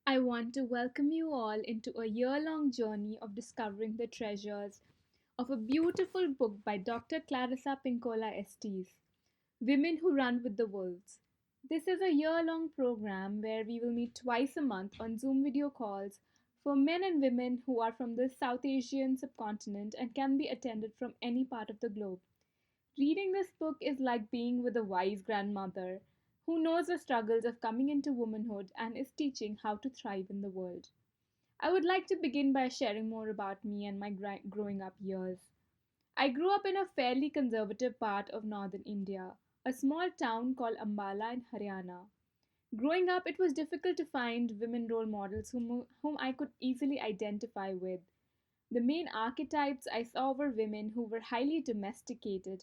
I want to welcome you all into a year long journey of discovering the treasures of a beautiful book by Dr. Clarissa Pinkola Estes, Women Who Run with the Wolves. This is a year long program where we will meet twice a month on Zoom video calls for men and women who are from the South Asian subcontinent and can be attended from any part of the globe. Reading this book is like being with a wise grandmother who knows the struggles of coming into womanhood and is teaching how to thrive in the world. I would like to begin by sharing more about me and my growing up years. I grew up in a fairly conservative part of northern India, a small town called Ambala in Haryana. Growing up, it was difficult to find women role models whom I could easily identify with. The main archetypes I saw were women who were highly domesticated,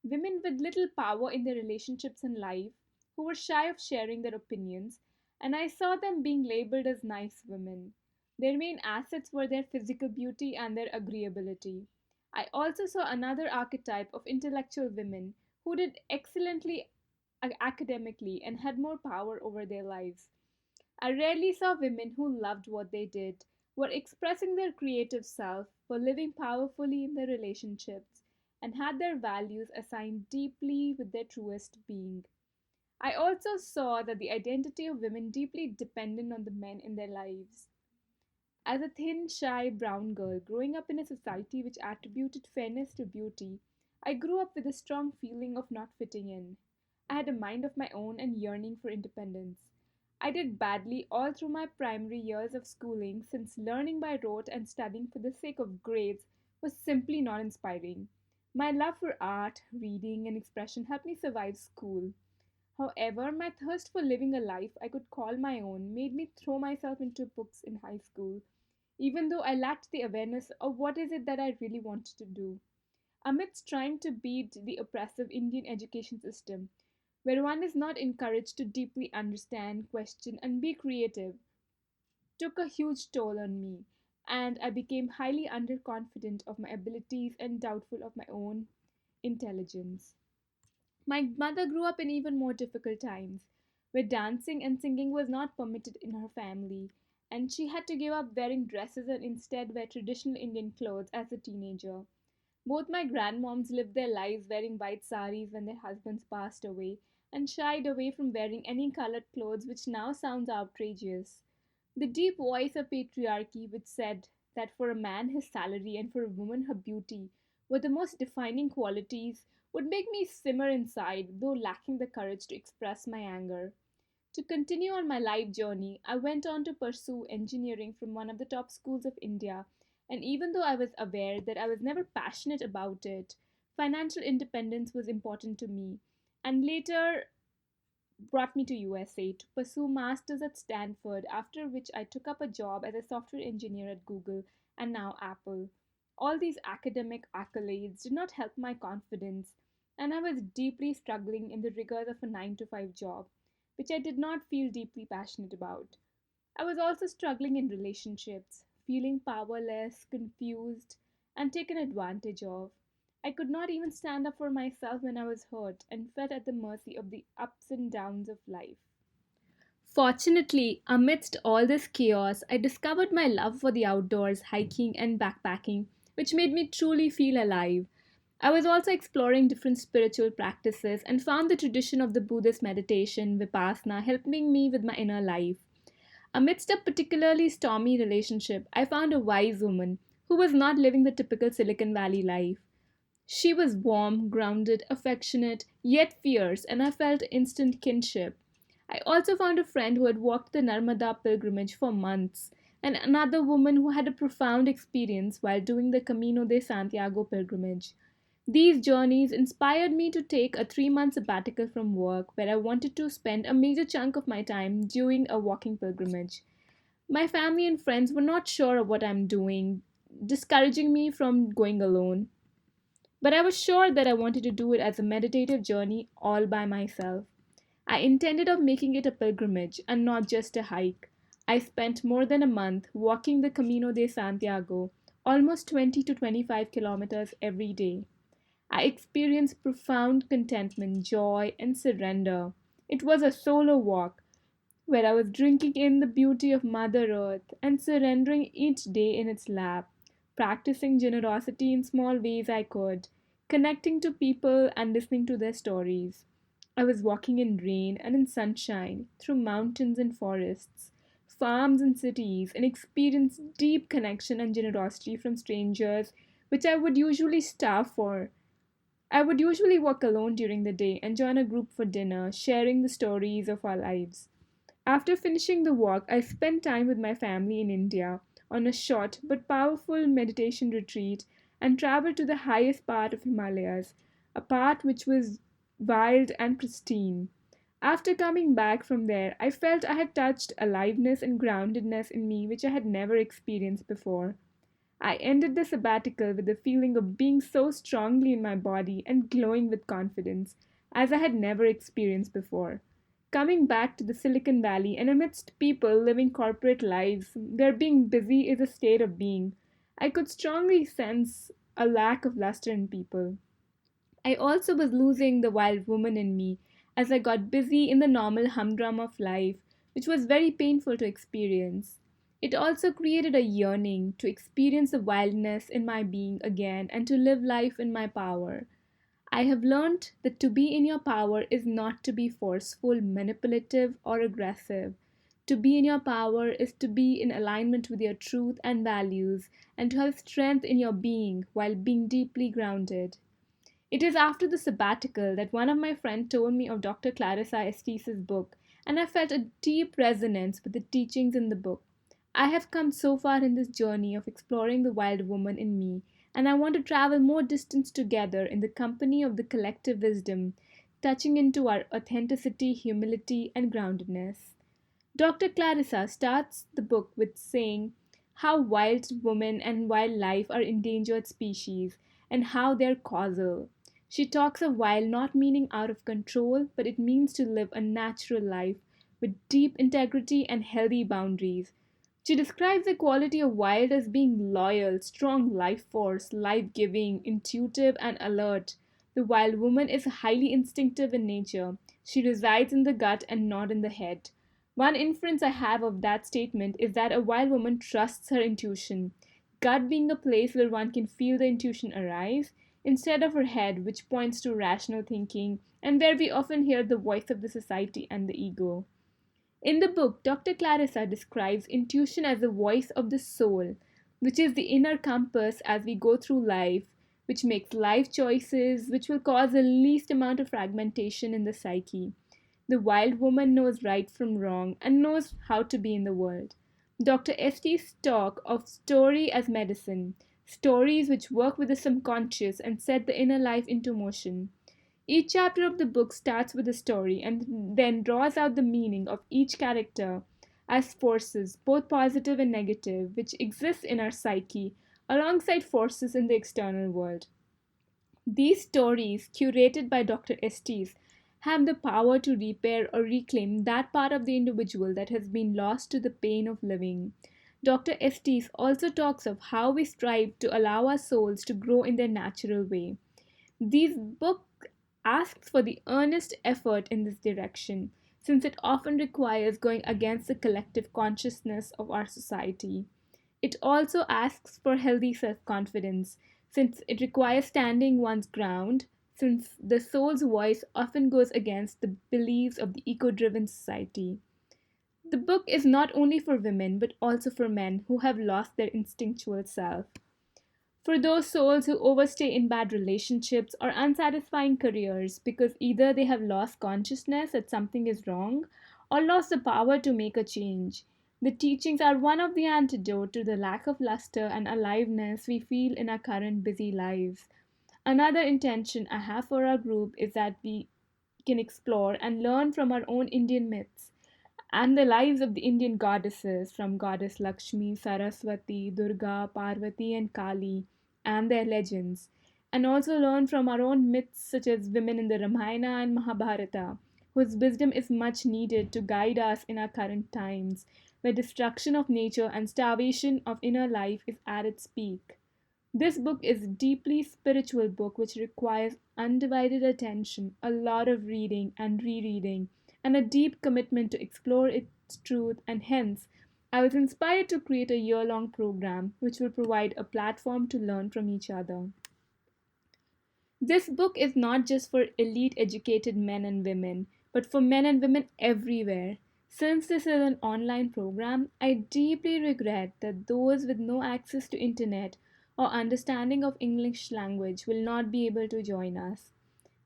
women with little power in their relationships and life, who were shy of sharing their opinions, and I saw them being labeled as nice women. Their main assets were their physical beauty and their agreeability. I also saw another archetype of intellectual women who did excellently academically and had more power over their lives. I rarely saw women who loved what they did, were expressing their creative self, were living powerfully in their relationships, and had their values assigned deeply with their truest being. I also saw that the identity of women deeply depended on the men in their lives. As a thin, shy brown girl growing up in a society which attributed fairness to beauty, I grew up with a strong feeling of not fitting in. I had a mind of my own and yearning for independence. I did badly all through my primary years of schooling since learning by rote and studying for the sake of grades was simply not inspiring. My love for art, reading, and expression helped me survive school. However, my thirst for living a life I could call my own made me throw myself into books in high school, even though I lacked the awareness of what is it that I really wanted to do. Amidst trying to beat the oppressive Indian education system, where one is not encouraged to deeply understand, question, and be creative, took a huge toll on me, and I became highly underconfident of my abilities and doubtful of my own intelligence. My mother grew up in even more difficult times, where dancing and singing was not permitted in her family, and she had to give up wearing dresses and instead wear traditional Indian clothes as a teenager. Both my grandmoms lived their lives wearing white saris when their husbands passed away and shied away from wearing any colored clothes, which now sounds outrageous. The deep voice of patriarchy, which said that for a man his salary and for a woman her beauty were the most defining qualities, would make me simmer inside, though lacking the courage to express my anger. To continue on my life journey, I went on to pursue engineering from one of the top schools of India, and even though I was aware that I was never passionate about it, financial independence was important to me, and later brought me to USA to pursue masters at Stanford, after which I took up a job as a software engineer at Google and now Apple. All these academic accolades did not help my confidence, and I was deeply struggling in the rigors of a 9 to 5 job, which I did not feel deeply passionate about. I was also struggling in relationships, feeling powerless, confused, and taken advantage of. I could not even stand up for myself when I was hurt and felt at the mercy of the ups and downs of life. Fortunately, amidst all this chaos, I discovered my love for the outdoors, hiking, and backpacking, which made me truly feel alive. I was also exploring different spiritual practices and found the tradition of the Buddhist meditation, Vipassana, helping me with my inner life. Amidst a particularly stormy relationship, I found a wise woman who was not living the typical Silicon Valley life. She was warm, grounded, affectionate, yet fierce, and I felt instant kinship. I also found a friend who had walked the Narmada pilgrimage for months, and another woman who had a profound experience while doing the Camino de Santiago pilgrimage. These journeys inspired me to take a 3 month sabbatical from work where I wanted to spend a major chunk of my time doing a walking pilgrimage. My family and friends were not sure of what I'm doing, discouraging me from going alone. But I was sure that I wanted to do it as a meditative journey all by myself. I intended of making it a pilgrimage and not just a hike. I spent more than a month walking the Camino de Santiago, almost 20 to 25 kilometers every day. I experienced profound contentment, joy, and surrender. It was a solo walk, where I was drinking in the beauty of Mother Earth and surrendering each day in its lap, practicing generosity in small ways I could, connecting to people and listening to their stories. I was walking in rain and in sunshine, through mountains and forests, farms and cities, and experienced deep connection and generosity from strangers, which I would usually starve for. I would usually walk alone during the day and join a group for dinner, sharing the stories of our lives. After finishing the walk, I spent time with my family in India on a short but powerful meditation retreat and traveled to the highest part of Himalayas, a part which was wild and pristine. After coming back from there, I felt I had touched aliveness and groundedness in me which I had never experienced before. I ended the sabbatical with the feeling of being so strongly in my body and glowing with confidence as I had never experienced before. Coming back to the Silicon Valley and amidst people living corporate lives where being busy is a state of being, I could strongly sense a lack of luster in people. I also was losing the wild woman in me as I got busy in the normal humdrum of life, which was very painful to experience. It also created a yearning to experience the wildness in my being again and to live life in my power. I have learned that to be in your power is not to be forceful, manipulative, or aggressive. To be in your power is to be in alignment with your truth and values and to have strength in your being while being deeply grounded. It is after the sabbatical that one of my friends told me of Dr. Clarissa Estes' book, and I felt a deep resonance with the teachings in the book. I have come so far in this journey of exploring the wild woman in me, and I want to travel more distance together in the company of the collective wisdom, touching into our authenticity, humility, and groundedness. Dr. Clarissa starts the book with saying how wild women and wildlife are endangered species and how they're causal. She talks of wild not meaning out of control, but it means to live a natural life with deep integrity and healthy boundaries. She describes the quality of wild as being loyal, strong life force, life giving, intuitive, and alert. The wild woman is highly instinctive in nature. She resides in the gut and not in the head. One inference I have of that statement is that a wild woman trusts her intuition, gut being a place where one can feel the intuition arise, instead of her head, which points to rational thinking, and where we often hear the voice of the society and the ego. In the book, Dr. Clarissa describes intuition as the voice of the soul, which is the inner compass as we go through life, which makes life choices which will cause the least amount of fragmentation in the psyche. The wild woman knows right from wrong and knows how to be in the world. Dr. Estes talk of story as medicine, stories which work with the subconscious and set the inner life into motion. Each chapter of the book starts with a story and then draws out the meaning of each character as forces, both positive and negative, which exist in our psyche alongside forces in the external world. These stories, curated by Dr. Estes, have the power to repair or reclaim that part of the individual that has been lost to the pain of living. Dr. Estes also talks of how we strive to allow our souls to grow in their natural way. This book asks for the earnest effort in this direction, since it often requires going against the collective consciousness of our society. It also asks for healthy self confidence, since it requires standing one's ground, since the soul's voice often goes against the beliefs of the ego driven society. The book is not only for women but also for men who have lost their instinctual self. For those souls who overstay in bad relationships or unsatisfying careers because either they have lost consciousness that something is wrong or lost the power to make a change. The teachings are one of the antidote to the lack of luster and aliveness we feel in our current busy lives. Another intention I have for our group is that we can explore and learn from our own Indian myths and the lives of the Indian goddesses from goddess Lakshmi, Saraswati, Durga, Parvati, and Kali, and their legends, and also learn from our own myths such as women in the Ramayana and Mahabharata, whose wisdom is much needed to guide us in our current times, where destruction of nature and starvation of inner life is at its peak. This book is a deeply spiritual book which requires undivided attention, a lot of reading and rereading, and a deep commitment to explore it truth, and hence, I was inspired to create a year long program which will provide a platform to learn from each other. This book is not just for elite educated men and women, but for men and women everywhere. Since this is an online program, I deeply regret that those with no access to internet or understanding of English language will not be able to join us.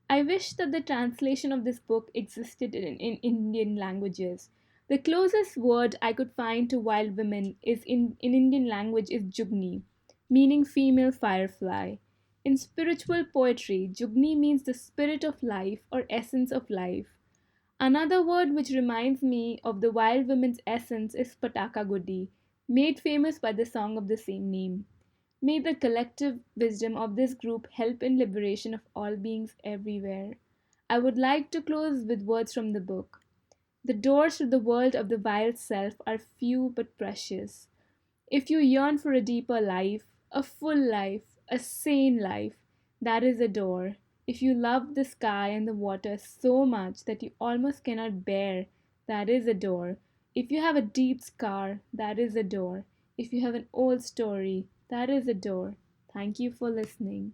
I wish that the translation of this book existed in Indian languages. The closest word I could find to wild women is in Indian language is jugni, meaning female firefly. In spiritual poetry, jugni means the spirit of life or essence of life. Another word which reminds me of the wild women's essence is pataka gudi, made famous by the song of the same name. May the collective wisdom of this group help in liberation of all beings everywhere. I would like to close with words from the book. The doors to the world of the wild self are few but precious. If you yearn for a deeper life, a full life, a sane life, that is a door. If you love the sky and the water so much that you almost cannot bear, that is a door. If you have a deep scar, that is a door. If you have an old story, that is a door. Thank you for listening.